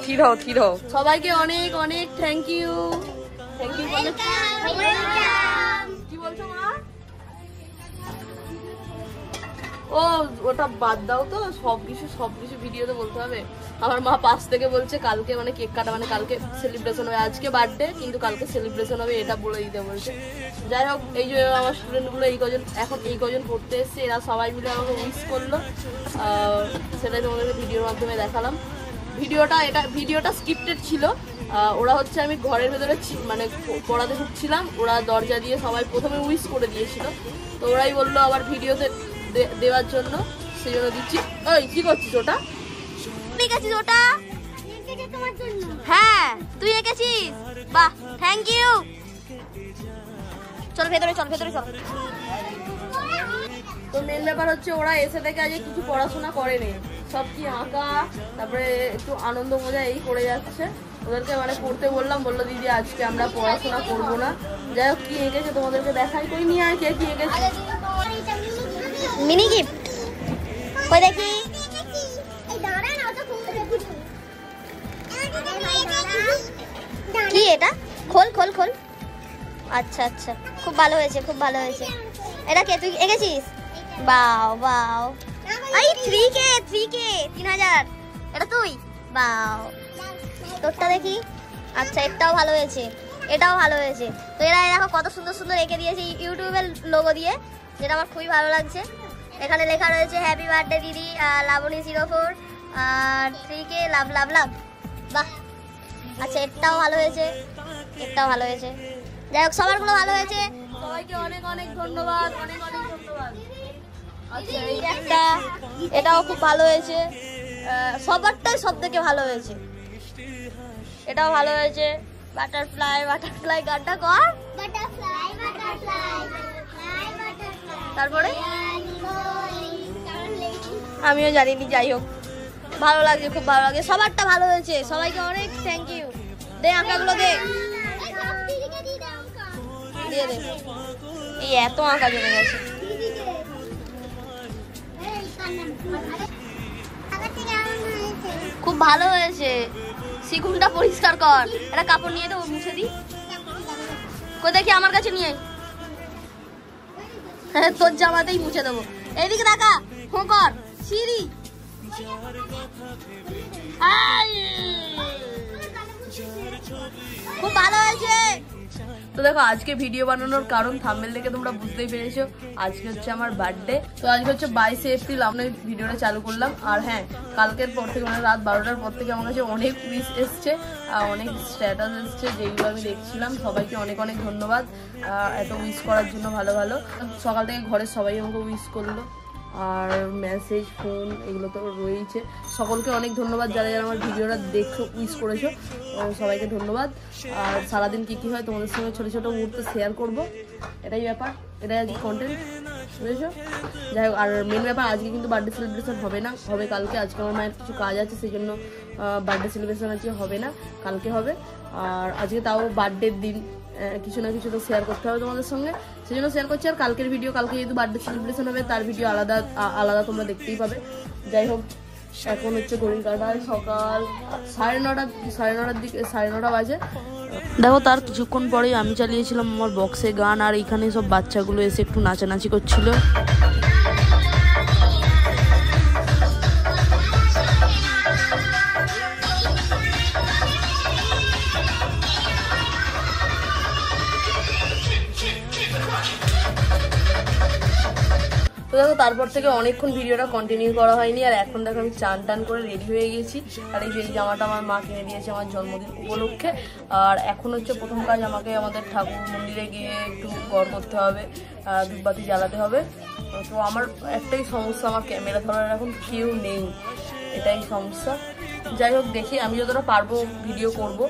থির হও সবাইকে অনেক অনেক থ্যাংক ইউ কি বলছো মা ও ওটা বাদ দাও তো সবকিছু ভিডিওতে বলতে হবে আমার মা পাশ থেকে বলছে কালকে মানে কেক কাটা মানে কালকে সেলিব্রেশন হবে আজকে বার্থডে কিন্তু কালকে সেলিব্রেশন হবে এটা বলে দিতে বলছে যাই হোক এই যে আমার স্টুডেন্টগুলো এই কজন পড়তে এসছে এরা সবাই মিলে আমাকে উইশ করলো সেটাই তোমাদেরকে ভিডিওর মাধ্যমে দেখালাম ভিডিওটা স্ক্রিপ্টেড ছিল ওরা হচ্ছে আমি ঘরের ভেতরে মানে পড়াতে ঢুকছিলাম ওরা দরজা দিয়ে সবাই প্রথমে উইশ করে দিয়েছিল তো ওরাই বললো আবার ভিডিওতে দেওয়ার জন্য সেই জন্য দিচ্ছি ওই কি করছিস ওটা হ্যাঁ তুই এঁকেছিস বাহ থ্যাংক ইউ চল ভেতরে চল তো মেন ব্যাপার হচ্ছে ওরা এসে থেকে আজকে কিছু পড়াশোনা করেনি সব কি আঁকা তারপরে একটু আনন্দ মজা এই করে যাচ্ছে ওদেরকে মানে পড়তে বললো দিদি আজকে আমরা পড়াশোনা করবো না যাই হোক কি এঁকেছে তোমাদেরকে দেখাই কই নিয়ে আয় কে কি এঁকেছে মিনি গিফট কই দেখি কি এটা খোল আচ্ছা খুব ভালো হয়েছে এটা কে তুই এঁকেছিস বাও এই 3K 3000 এটা তুই বাও তোরটা দেখি আচ্ছা এটাও ভালো হয়েছে তো এরা দেখো কত সুন্দর এঁকে দিয়েছে ইউটিউবের লোগো দিয়ে যেটা আমার খুবই ভালো লাগছে এখানে লেখা রয়েছে হ্যাপি বার্থডে দিদি লাবণী 04 আর 3K লাভ বাহ আচ্ছা এটাও ভালো হয়েছে যাই হোক সবারগুলো ভালো হয়েছে সবাইকে অনেক অনেক ধন্যবাদ আচ্ছা এটাও খুব ভালো হয়েছে সবারটাই সব থেকে ভালো হয়েছে এটাও ভালো হয়েছে বাটারফ্লাই গানটা কর তারপরে আমিও জানিনি যাই হোক ভালো লাগছে খুব ভালো লাগে সবারটা ভালো হয়েছে সবাইকে অনেক থ্যাংক ইউ দে আঁকাগুলো দে এই এত আঁকা জমে গেছে খুব ভালো হয়েছে শিখুনটা পরিষ্কার কর একটা কাপড় নিয়ে দেবো মুছে দি কই দেখি আমার কাছে নিয়ে তোর জামাতেই মুছে দেবো এইদিকে দেখা ফোন কর সিঁড়ি খুব ভালো হয়েছে তো দেখো আজকে ভিডিও বানানোর কারণ থাম্বনেল দেখে তোমরা বুঝতেই পেরেছো আজকে হচ্ছে আমার বার্থডে তো আজকে হচ্ছে 22 এপ্রিল আমরা ভিডিওটা চালু করলাম আর হ্যাঁ কালকের পর থেকে মানে রাত 12টার পর থেকে আমার কাছে অনেক উইশ এসছে অনেক স্ট্যাটাস এসছে যেগুলো আমি দেখছিলাম সবাইকে অনেক অনেক ধন্যবাদ এত উইশ করার জন্য ভালো সকাল থেকে ঘরের সবাই আমাকে উইশ করলো আর মেসেজ ফোন এগুলো তো রয়েছে সকলকে অনেক ধন্যবাদ যারা আমার ভিডিওটা দেখছো উইশ করেছো সবাইকে ধন্যবাদ আর সারাদিন কী হয় তোমাদের সঙ্গে ছোটো মুহূর্ত শেয়ার করব এটাই ব্যাপার এটাই আজকে কন্টেন্ট বুঝেছো যাই হোক আর মেন ব্যাপার আজকে কিন্তু বার্থডে সেলিব্রেশন হবে না হবে কালকে আজকে আমার মায়ের কিছু কাজ আছে সেই জন্য বার্থডে সেলিব্রেশন আজকে হবে না কালকে হবে আর আজকে তাও বার্থডের দিন কিছু না কিছু তো শেয়ার করতে হবে তোমাদের সঙ্গে সেই জন্য শেয়ার করছি আর কালকের ভিডিও কালকে যেহেতু বার্থডে সেলিব্রেশন হবে তার ভিডিও আলাদা তোমরা দেখতেই পাবে যাই হোক এখন হচ্ছে ঘড়ির কাঁটায় সকাল 9:30 দিকে 9:30 বাজে দেখো তার কিছুক্ষণ পরেই আমি চালিয়েছিলাম আমার বক্সে গান আর এইখানে সব বাচ্চাগুলো এসে একটু নাচানাচি করছিল তো দেখো তারপর থেকে অনেকক্ষণ ভিডিওটা কন্টিনিউ করা হয়নি আর এখন দেখো আমি চান করে রেডি হয়ে গেছি আর এই যে এই জামাটা আমার মা কিনে দিয়েছে আমার জন্মদিন উপলক্ষে আর এখন হচ্ছে প্রথম কাজ আমাকে আমাদের ঠাকুর মন্দিরে গিয়ে একটু গড় করতে হবে ধূপবাতি জ্বালাতে হবে তো আমার একটাই সমস্যা আমার ক্যামেরা ধরার এখন কেউ নেই এটাই সমস্যা যাই হোক দেখি আমি যতটা পারবো ভিডিও করব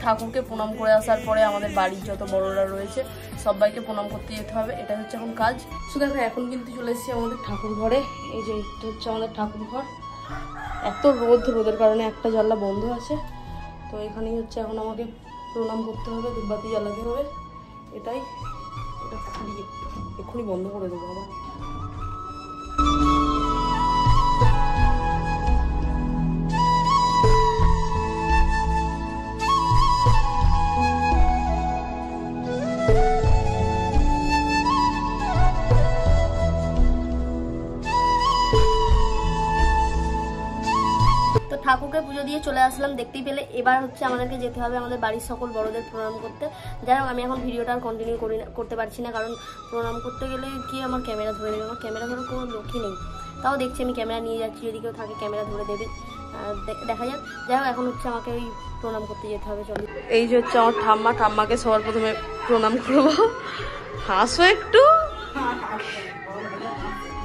ঠাকুরকে প্রণাম করে আসার পরে আমাদের বাড়ির যত বড়রা রয়েছে সবাইকে প্রণাম করতে যেতে হবে এটা হচ্ছে এখন কাজ শুধু দেখো এখন কিন্তু চলে এসেছি আমাদের ঠাকুর ঘরে এই যে এটা হচ্ছে আমাদের ঠাকুর ঘর এত রোদের কারণে একটা জানলা বন্ধ আছে তো এখানেই হচ্ছে এখন আমাকে প্রণাম করতে হবে, ধূপবাতি জ্বালাতে হবে, এটাই। এটা খুলিয়ে এক্ষুনি বন্ধ করে দেবো আবার। ঠাকুরকে পুজো দিয়ে চলে আসলাম, দেখতেই পেলে। এবার হচ্ছে আমাদেরকে যেতে হবে আমাদের বাড়ির সকল বড়দের প্রণাম করতে। যাই হোক, আমি এখন ভিডিওটা আর কন্টিনিউ করতে পারছি না, কারণ প্রণাম করতে গেলে কি আমার ক্যামেরা ধরে নেবে, আমার ক্যামেরা ধরার কোনো লোকই নেই। তাও দেখছি আমি ক্যামেরা নিয়ে যাচ্ছি, যদি কেউ থাকে ক্যামেরা ধরে দেবে, দেখা যাক। যাই হোক, এখন হচ্ছে আমাকে ওই প্রণাম করতে যেতে হবে। চলো, এই যে হচ্ছে আমার ঠাম্মা, ঠাম্মাকে সবার প্রথমে প্রণাম করবো। হাসো একটু।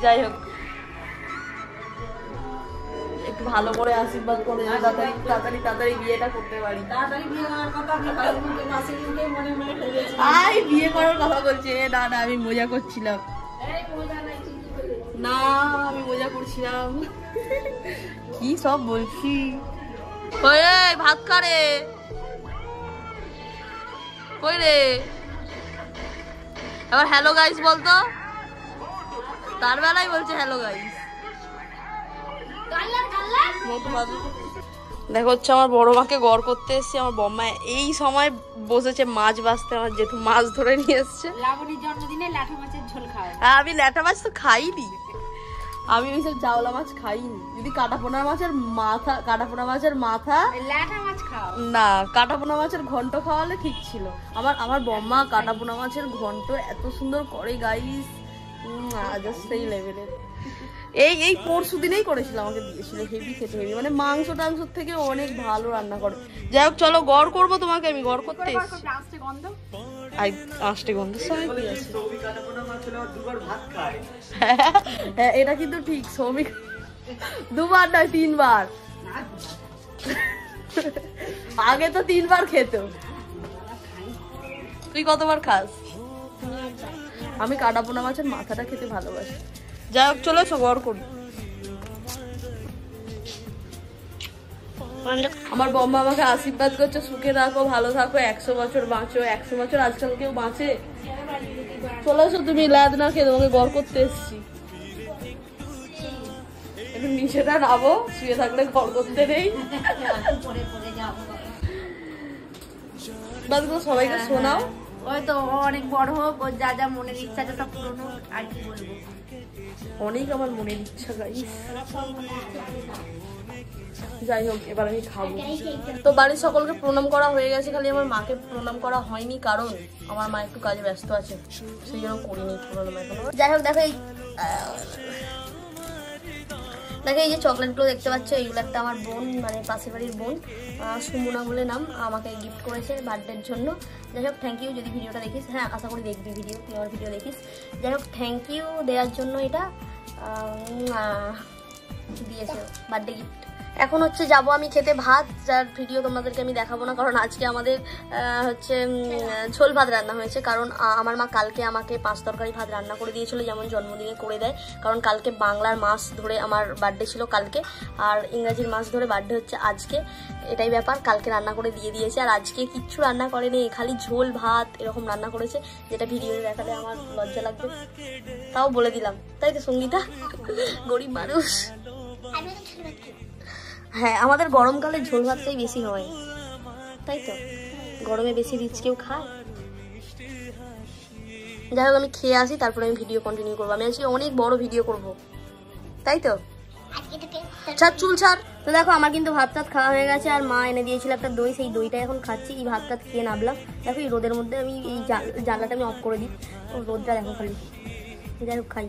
যাই হোক, একটু ভালো করে আশীর্বাদ করে তাড়াতাড়ি তাড়াতাড়ি তাড়াতাড়ি বিয়েটা করতে পারি। বিয়ে করার কথা বলছে। না না, আমি মজা করছিলাম। না, আমি মজা করছিলাম। কি সব বলছি। ভাত খারে কই রে? এবার হ্যালো গাইস বলতো। তার বেলায় বলছে হ্যালো গাইস। দেখো হচ্ছে আমার বড় মাকে গড় করতে এসছি। আমার বম্মা এই সময় বসেছে মাছ বাছতে, আমার যেহেতু মাছ ধরে নিয়ে এসছে। লাবণীর জন্মদিনে ল্যাঠা মাছের ঝোল খাও। আমি ল্যাঠা মাছ তো খাইনি, আমি ওইসব জাওলা মাছ খাইনি। যদি কাটাপোনা মাছের মাথা, কাটাপোনা মাছের মাথা, ল্যাঠা মাছ খাও না, কাটাপোনা মাছের ঘন্ট খাওয়ালে ঠিক ছিল। আমার বম্মা কাটাপোনা মাছের ঘন্ট এত সুন্দর করে গাইস, জাস্ট সেই লেভেলের। এই পরশু দিনেই করেছিল, আমাকে দিয়েছিল। হেভি খেতে, হেভি মানে মাংস টাংসর থেকে অনেক ভালো রান্না করে। যাই হোক, চলো গড় করবো তোমাকে, আমি গড় করতে আসতে গন্ধ সময় কি আছে। হ্যাঁ, এটা কিন্তু ঠিক। শ্রমিক দুবার নয় 3 বার, আগে তো 3 বার খেত। তুই কতবার খাস? আমি কাটাপোনা মাছের মাথাটা খেতে ভালোবাসি। যাই হোক, চলে এসো গড় করি। আমার বম্মা আমাকে আশীর্বাদ করছে, সুখে থাকো, ভালো থাকো, 100 বছর বাঁচো। 100 বছর আজকাল কেউ বাঁচে? চলে এসো তুমি, ল্যাদ না খেয়ে তোমাকে গড় করতে এসছি। একটু নিচেটা নাবো, শুয়ে থাকলে গড় করতে নেই। সবাইকে শোনাও। ওই তো অনেক বড় হোক, ওর যা যা মনের ইচ্ছা আছে সব পূরণ হোক, আর কি বলবো। অনেক আমার মনের ইচ্ছা গাইস। যাই হোক, এবার আমি খাবো। তো বাড়ির সকলকে প্রণাম করা হয়ে গেছে, খালি আমার মাকে প্রণাম করা হয়নি, কারণ আমার মা একটু কাজে ব্যস্ত আছে, সেই জন্য করিনি প্রণাম এখনো। যাই হোক, দেখো এই যে চকলেটগুলো দেখতে পাচ্ছ, এইগুলো একটা আমার বোন, মানে পাশের বাড়ির বোন, সুমনা বলে নাম, আমাকে গিফট করেছে বার্থডের জন্য। যাই হোক, থ্যাংক ইউ যদি ভিডিওটা দেখিস। হ্যাঁ, আশা করি দেখবি ভিডিও, তুই আমার ভিডিও দেখিস। যাই হোক, থ্যাংক ইউ দেওয়ার জন্য এটা দিয়েছে বার্থডে গিফট। এখন হচ্ছে যাবো আমি খেতে ভাত, যার ভিডিও তোমাদেরকে আমি দেখাবো না, কারণ আজকে আমাদের হচ্ছে ঝোল ভাত রান্না হয়েছে। কারণ আমার মা কালকে আমাকে 5 তরকারি ভাত রান্না করে দিয়েছিল, যেমন জন্মদিনে করে দেয়। কারণ কালকে বাংলার মাস ধরে আমার বার্থডে ছিল কালকে, আর ইংরাজির মাস ধরে বার্থডে হচ্ছে আজকে, এটাই ব্যাপার। কালকে রান্না করে দিয়ে দিয়েছে, আর আজকে কিচ্ছু রান্না করেনি, খালি ঝোল ভাত এরকম রান্না করেছে, যেটা ভিডিওতে দেখালে আমার লজ্জা লাগবে, তাও বলে দিলাম। তাই তো সঙ্গীতা, গরিব মানুষ। হ্যাঁ, আমাদের গরমকালে ঝোল ভাতটাই বেশি হয়, তাই তো, গরমে বেশি রিচ কেউ খায়। যাই হোক, আমি খেয়ে আসি, তারপরে আমি ভিডিও কন্টিনিউ করবো। আমি আজকে অনেক বড় ভিডিও করব, তাই তো। ছাড় চুল ছাড়। তো দেখো, আমার কিন্তু ভাত টাত খাওয়া হয়ে গেছে, আর মা এনে দিয়েছিল একটা দই, সেই দইটা এখন খাচ্ছি। এই ভাত টাত খেয়ে নামলাম। দেখো, এই রোদের মধ্যে আমি এই জানলাটা আমি অফ করে দিই, রোদটা দেখো খালি। যাই হোক, খাই।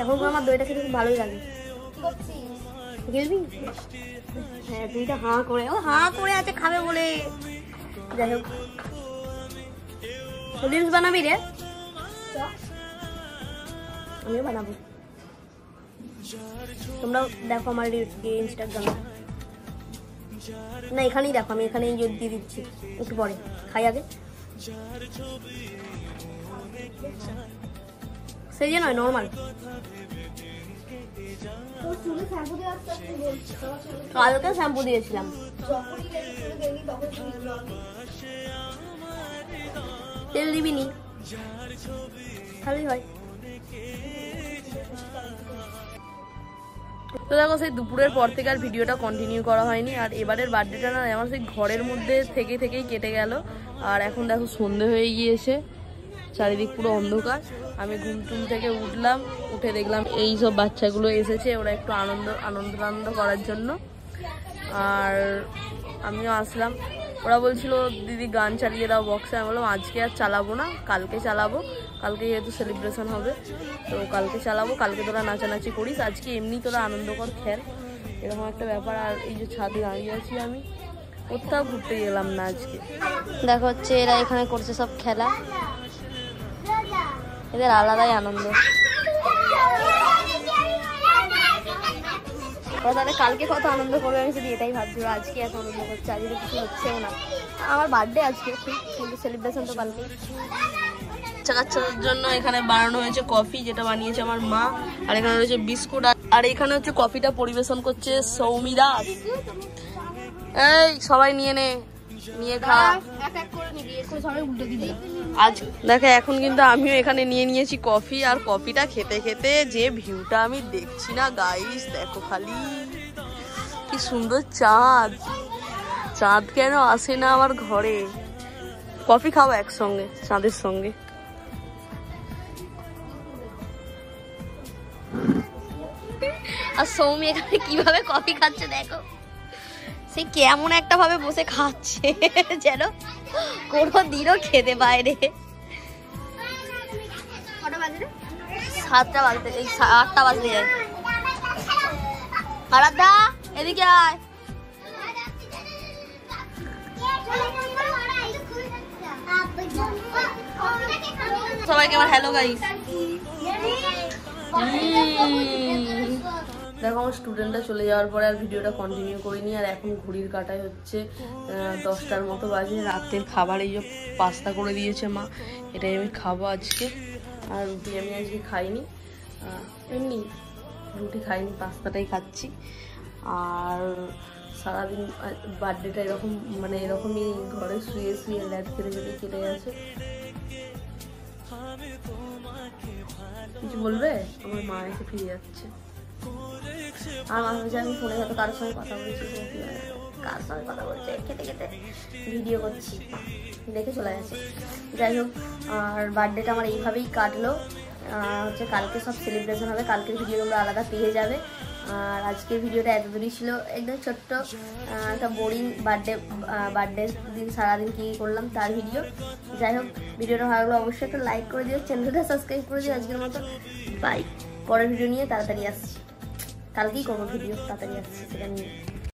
এখন আমার দইটা খেতে খুব ভালোই লাগে। গেলবি? হ্যাঁ, তুইটা হাঁ করে, ও হাঁ করে আছে খাবে বলে। যাই হোক, রিলস বানাবি রে? আমিও বানাবো, তোমরাও দেখো আমার ইনস্টাগ্রামে। না, এখানেই দেখো, আমি এখানেই দিয়ে দিচ্ছি একটু পরে। খাই আগে, সেই যে নয় নর্মাল। কালকে শ্যাম্পু দিয়েছিলাম। তেল দিবিনি, ভালোই হয়। তো দেখো সেই দুপুরের পর থেকে আর ভিডিওটা কন্টিনিউ করা হয়নি। আর এবারের বার্থডেটা না আমার সেই ঘরের মধ্যে থেকেই কেটে গেল। আর এখন দেখো সন্ধে হয়ে গিয়েছে, চারিদিক পুরো অন্ধকার। আমি ঘুম থেকে উঠলাম, উঠে দেখলাম এই সব বাচ্চাগুলো এসেছে, ওরা একটু আনন্দ করার জন্য। আর আমিও আসলাম। ওরা বলছিল দিদি গান চালিয়ে দাও বক্সে। আমি বললাম আজকে আর চালাবো না, কালকে চালাবো, কালকে যেহেতু সেলিব্রেশন হবে তো কালকে চালাবো। কালকে তোরা নাচানাচি করিস, আজকে এমনি তোরা আনন্দ কর, খেল, এরকম একটা ব্যাপার। আর এই যে ছাদে দাঁড়িয়ে আছি আমি, কোথাও ঘুরতে গেলাম না আজকে। দেখো হচ্ছে এরা এখানে করছে সব খেলা, এদের আলাদাই আনন্দ। তাহলে কালকে কত আনন্দ করবে আমি শুধু এটাই ভাবছি, আজকে এত আনন্দ করছে, আজকে কিছু হচ্ছেও না। আমার বার্থডে আজকে ঠিক, কিন্তু সেলিব্রেশন তো কালকে। বাচ্চাদের জন্য এখানে বানানো হয়েছে কফি, যেটা বানিয়েছে আমার মা। আর এখানে রয়েছে বিস্কুট। আর এখানে হচ্ছে কফিটা পরিবেশন করছে সৌমিদা। এই সবাই নিয়ে খা। আজ দেখে এখন কিন্তু আমিও এখানে নিয়ে নিয়েছি কফি। আর কফিটা খেতে খেতে যে ভিউটা আমি দেখছি না গাইস, দেখো খালি কি সুন্দর চাঁদ। চাঁদ কেন আসে না আমার ঘরে? কফি খাবো একসঙ্গে চাঁদের সঙ্গে। আর সৌমি এখানে কিভাবে কফি খাচ্ছে দেখো, সে কেমন একটা ভাবে বসে খাচ্ছে যেন কোনোদিনও খেতে বাইরে। 7টা বাজতে, এই 8টা বাজতে যায়। আরাধ্যা এদিকে আয়। সবাইকে আমার হ্যালো গাইস। দেখো আমার স্টুডেন্টরা চলে যাওয়ার পরে আর ভিডিওটা কন্টিনিউ করিনি। আর এখন ঘড়ির কাটায় হচ্ছে 10টার মতো বাজে। রাতের খাবার এই যে পাস্তা করে দিয়েছে মা, এটাই আমি খাবো আজকে। আর রুটি আমি আজকে খাইনি, এমনি রুটি খাইনি, পাস্তাটাই খাচ্ছি। আর সারাদিন বার্থডেটা এরকম মানে এরকমই ঘরে শুয়ে ল্যাদ খেতে কেটে গেছে। কিছু বলবে? আমার মা এসে ফিরে যাচ্ছে। আর মাঝে মাঝে আমি ফোনে হয়তো কারোর সঙ্গে কথা বলছি, কার সঙ্গে কথা বলছে খেতে খেতে ভিডিও করছি, দেখে চলে গেছে। যাই হোক, আর বার্থডেটা আমার এইভাবেই কাটলো। হচ্ছে কালকে সব সেলিব্রেশন হবে, কালকের ভিডিও তোমরা আলাদা পেয়ে যাবে। আর আজকের ভিডিওটা এতদূরই ছিল, একদম ছোট্ট একটা বোরিং বার্থডে দিন সারাদিন কী করলাম তার ভিডিও। যাই হোক, ভিডিওটা ভালো লাগলে অবশ্যই একটা লাইক করে দিও, চ্যানেলটা সাবস্ক্রাইব করে দিও। আজকের মতো বাই, পরের ভিডিও নিয়ে তাড়াতাড়ি আসছি, কালকেই করবো ভিডিও, তাড়াতাড়ি আসছি সেটা নিয়ে।